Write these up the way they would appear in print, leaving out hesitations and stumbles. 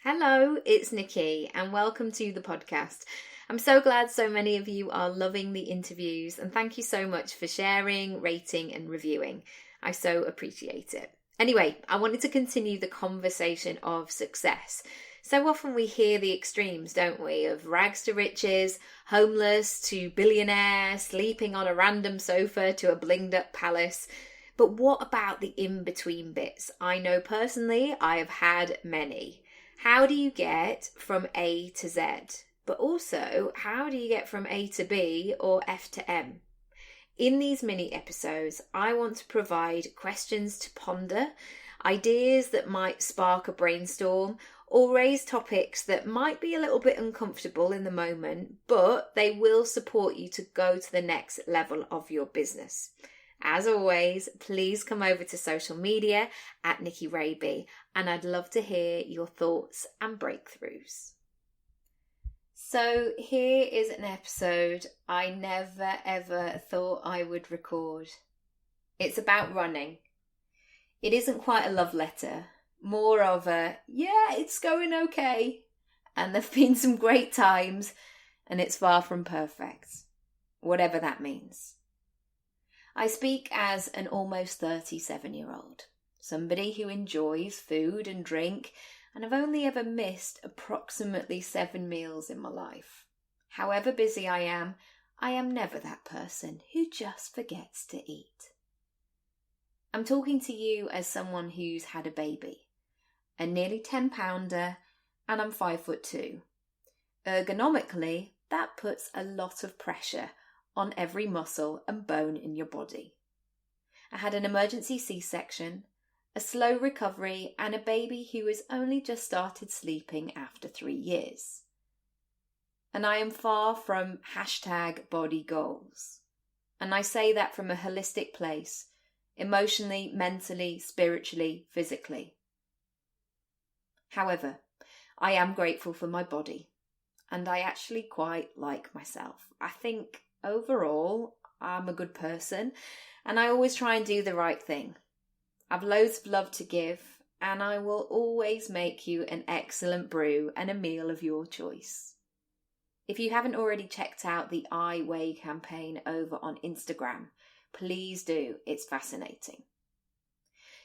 Hello, it's Nicky and welcome to the podcast. I'm so glad so many of you are loving the interviews and thank you so much for sharing, rating and reviewing. I so appreciate it. Anyway, I wanted to continue the conversation of success. So often we hear the extremes, don't we, of rags to riches, homeless to billionaire, sleeping on a random sofa to a blinged up palace. But what about the in-between bits? I know personally I have had many. How do you get from A to Z? But also, how do you get from A to B or F to M? In these mini episodes, I want to provide questions to ponder, ideas that might spark a brainstorm, or raise topics that might be a little bit uncomfortable in the moment, but they will support you to go to the next level of your business. As always, please come over to social media at Nicky Raby, and I'd love to hear your thoughts and breakthroughs. So here is an episode I never ever thought I would record. It's about running. It isn't quite a love letter, more of a, yeah, it's going okay. And there've been some great times, and it's far from perfect, whatever that means. I speak as an almost 37-year-old, somebody who enjoys food and drink, and I've only ever missed approximately 7 meals in my life. However busy I am never that person who just forgets to eat. I'm talking to you as someone who's had a baby, a nearly 10-pounder, and I'm 5'2". Ergonomically, that puts a lot of pressure on every muscle and bone in your body. I had an emergency C-section, a slow recovery, and a baby who has only just started sleeping after 3 years. And I am far from #body goals. And I say that from a holistic place, emotionally, mentally, spiritually, physically. However, I am grateful for my body, and I actually quite like myself. I think overall, I'm a good person and I always try and do the right thing. I've loads of love to give and I will always make you an excellent brew and a meal of your choice. If you haven't already checked out the I Weigh campaign over on Instagram, please do. It's fascinating.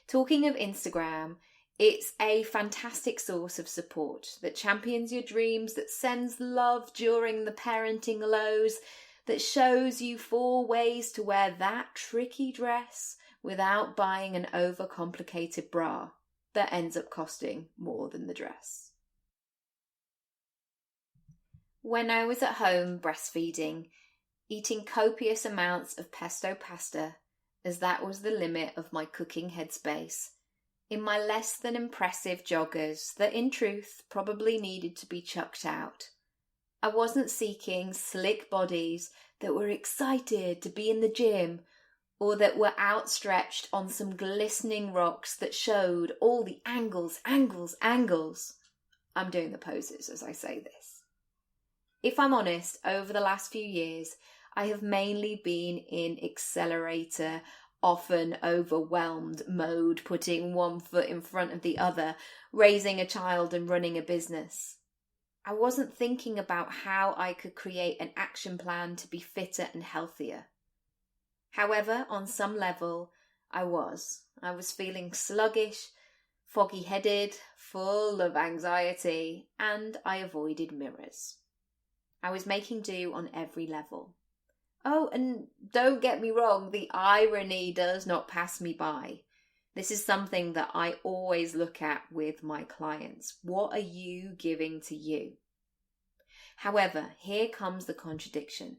Talking of Instagram, it's a fantastic source of support that champions your dreams, that sends love during the parenting lows, that shows you 4 ways to wear that tricky dress without buying an overcomplicated bra that ends up costing more than the dress. When I was at home breastfeeding, eating copious amounts of pesto pasta, as that was the limit of my cooking headspace, in my less than impressive joggers that in truth probably needed to be chucked out, I wasn't seeking slick bodies that were excited to be in the gym or that were outstretched on some glistening rocks that showed all the angles. I'm doing the poses as I say this. If I'm honest, over the last few years, I have mainly been in accelerator, often overwhelmed mode, putting one foot in front of the other, raising a child and running a business. I wasn't thinking about how I could create an action plan to be fitter and healthier. However, on some level, I was feeling sluggish, foggy-headed, full of anxiety, and I avoided mirrors. I was making do on every level. Oh, and don't get me wrong, the irony does not pass me by. This is something that I always look at with my clients. What are you giving to you? However, here comes the contradiction.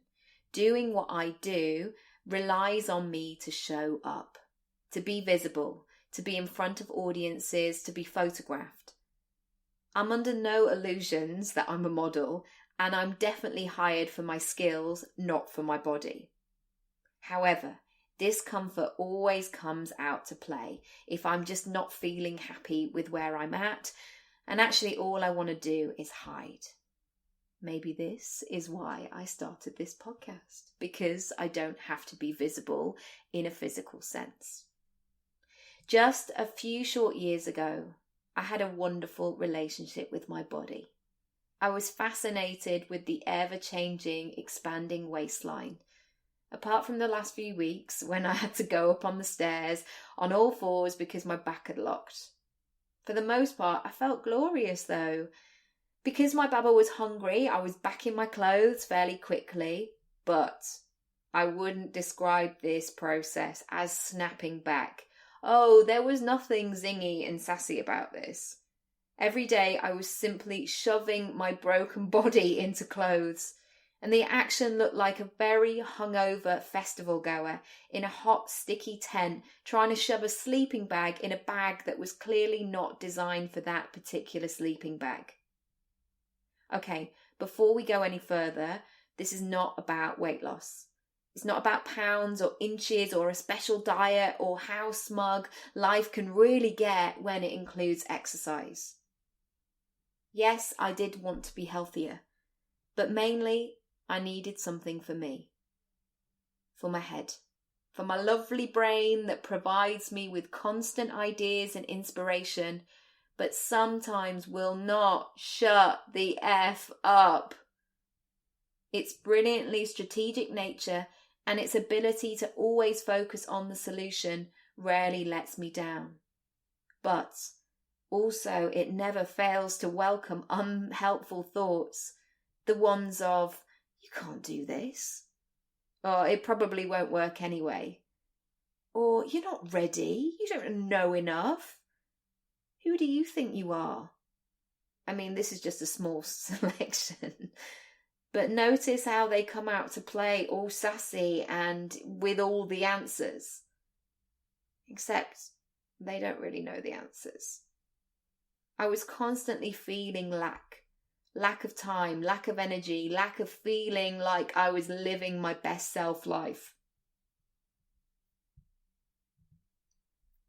Doing what I do relies on me to show up, to be visible, to be in front of audiences, to be photographed. I'm under no illusions that I'm a model, and I'm definitely hired for my skills, not for my body. However, discomfort always comes out to play if I'm just not feeling happy with where I'm at, and actually all I want to do is hide. Maybe this is why I started this podcast, because I don't have to be visible in a physical sense. Just a few short years ago, I had a wonderful relationship with my body. I was fascinated with the ever-changing, expanding waistline. Apart from the last few weeks when I had to go up on the stairs on all fours because my back had locked. For the most part, I felt glorious though. Because my baba was hungry, I was back in my clothes fairly quickly, but I wouldn't describe this process as snapping back. Oh, there was nothing zingy and sassy about this. Every day I was simply shoving my broken body into clothes, and the action looked like a very hungover festival goer in a hot, sticky tent trying to shove a sleeping bag in a bag that was clearly not designed for that particular sleeping bag. Okay, before we go any further, this is not about weight loss. It's not about pounds or inches or a special diet or how smug life can really get when it includes exercise. Yes, I did want to be healthier, but mainly I needed something for me. For my head. For my lovely brain that provides me with constant ideas and inspiration, but sometimes will not shut the F up. Its brilliantly strategic nature and its ability to always focus on the solution rarely lets me down. But also it never fails to welcome unhelpful thoughts, the ones of, you can't do this, or it probably won't work anyway, or you're not ready, you don't know enough. Who do you think you are? I mean, this is just a small selection. But notice how they come out to play all sassy and with all the answers. Except they don't really know the answers. I was constantly feeling lack of time, lack of energy, lack of feeling like I was living my best self life.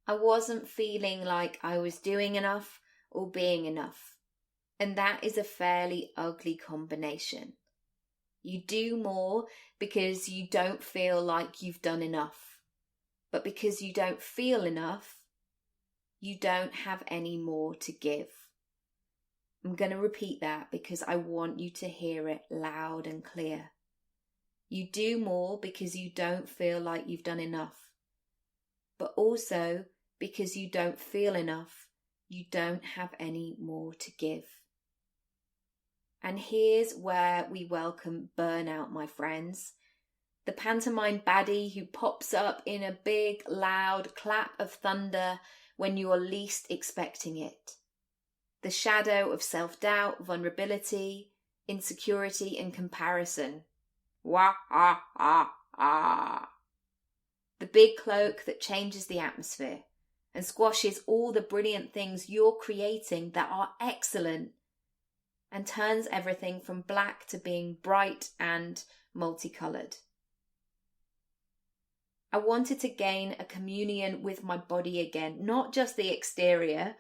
I wasn't feeling like I was doing enough or being enough. And that is a fairly ugly combination. You do more because you don't feel like you've done enough. But because you don't feel enough, you don't have any more to give. I'm going to repeat that because I want you to hear it loud and clear. You do more because you don't feel like you've done enough. But also because you don't feel enough, you don't have any more to give. And here's where we welcome burnout, my friends. The pantomime baddie who pops up in a big, loud clap of thunder when you are least expecting it. The shadow of self-doubt, vulnerability, insecurity and comparison. Wah, ah, ah, ah. The big cloak that changes the atmosphere and squashes all the brilliant things you're creating that are excellent and turns everything from black to being bright and multicoloured. I wanted to gain a communion with my body again, not just the exterior,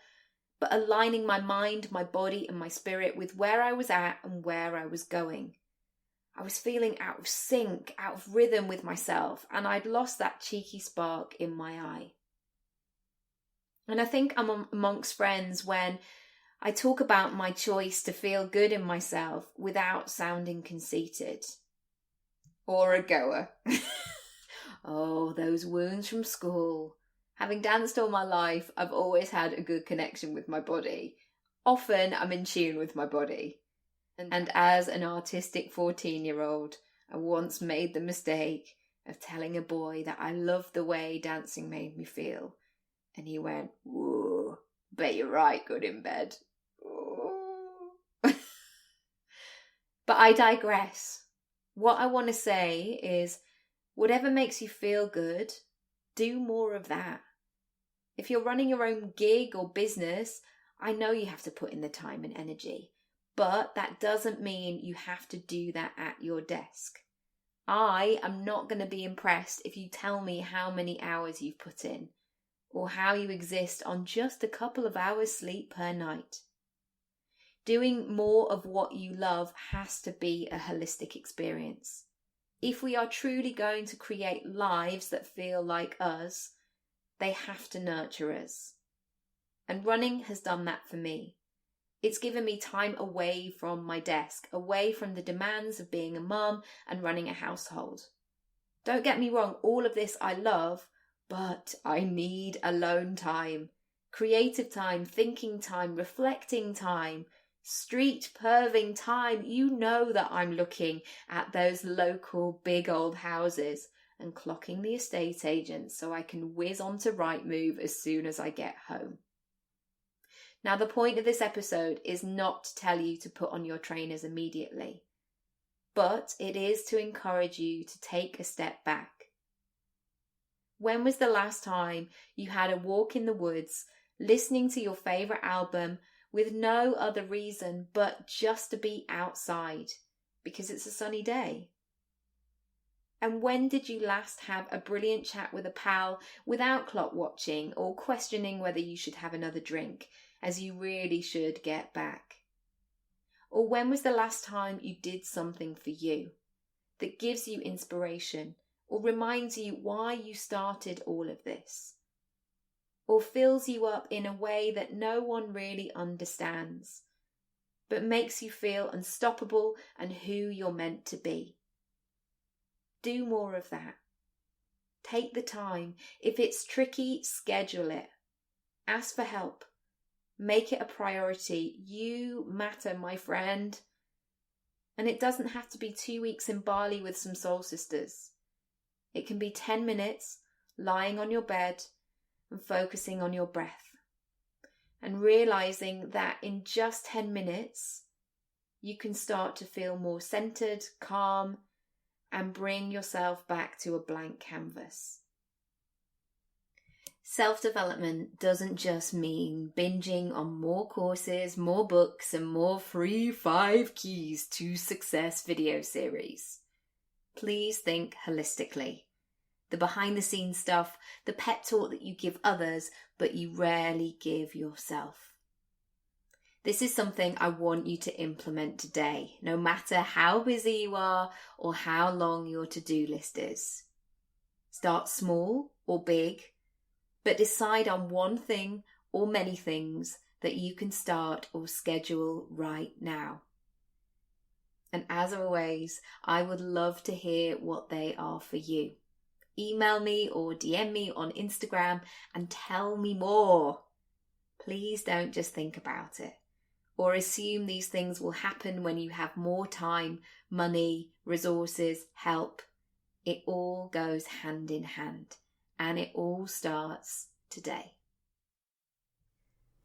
but aligning my mind, my body and my spirit with where I was at and where I was going. I was feeling out of sync, out of rhythm with myself, and I'd lost that cheeky spark in my eye. And I think I'm amongst friends when I talk about my choice to feel good in myself without sounding conceited. Or a goer. Oh, those wounds from school. Having danced all my life, I've always had a good connection with my body. Often I'm in tune with my body. And as an artistic 14-year-old, I once made the mistake of telling a boy that I loved the way dancing made me feel. And he went, "Whoa, bet you're right good in bed." But I digress. What I want to say is, whatever makes you feel good, do more of that. If you're running your own gig or business, I know you have to put in the time and energy, but that doesn't mean you have to do that at your desk. I am not going to be impressed if you tell me how many hours you've put in, or how you exist on just a couple of hours sleep per night. Doing more of what you love has to be a holistic experience. If we are truly going to create lives that feel like us, they have to nurture us. And running has done that for me. It's given me time away from my desk, away from the demands of being a mum and running a household. Don't get me wrong, all of this I love, but I need alone time, creative time, thinking time, reflecting time, street perving time. You know that I'm looking at those local big old houses and clocking the estate agents so I can whiz onto Rightmove as soon as I get home. Now, the point of this episode is not to tell you to put on your trainers immediately, but it is to encourage you to take a step back. When was the last time you had a walk in the woods, listening to your favourite album with no other reason but just to be outside because it's a sunny day? And when did you last have a brilliant chat with a pal without clock watching or questioning whether you should have another drink, as you really should get back? Or when was the last time you did something for you that gives you inspiration or reminds you why you started all of this? Or fills you up in a way that no one really understands, but makes you feel unstoppable and who you're meant to be? Do more of that. Take the time. If it's tricky, schedule it. Ask for help. Make it a priority. You matter, my friend. And it doesn't have to be 2 weeks in Bali with some soul sisters. It can be 10 minutes lying on your bed and focusing on your breath. And realizing that in just 10 minutes, you can start to feel more centered, calm, and bring yourself back to a blank canvas. Self-development doesn't just mean binging on more courses, more books, and more free 5 keys to success video series. Please think holistically. The behind-the-scenes stuff, the pep talk that you give others, but you rarely give yourself. This is something I want you to implement today, no matter how busy you are or how long your to-do list is. Start small or big, but decide on one thing or many things that you can start or schedule right now. And as always, I would love to hear what they are for you. Email me or DM me on Instagram and tell me more. Please don't just think about it or assume these things will happen when you have more time, money, resources, help. It all goes hand in hand, and it all starts today.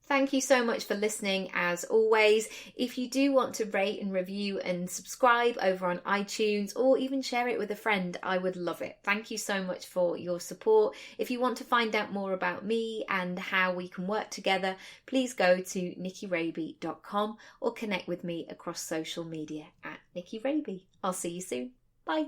Thank you so much for listening as always. If you do want to rate and review and subscribe over on iTunes or even share it with a friend, I would love it. Thank you so much for your support. If you want to find out more about me and how we can work together, please go to nickyraby.com or connect with me across social media at Nicky Raby. I'll see you soon. Bye.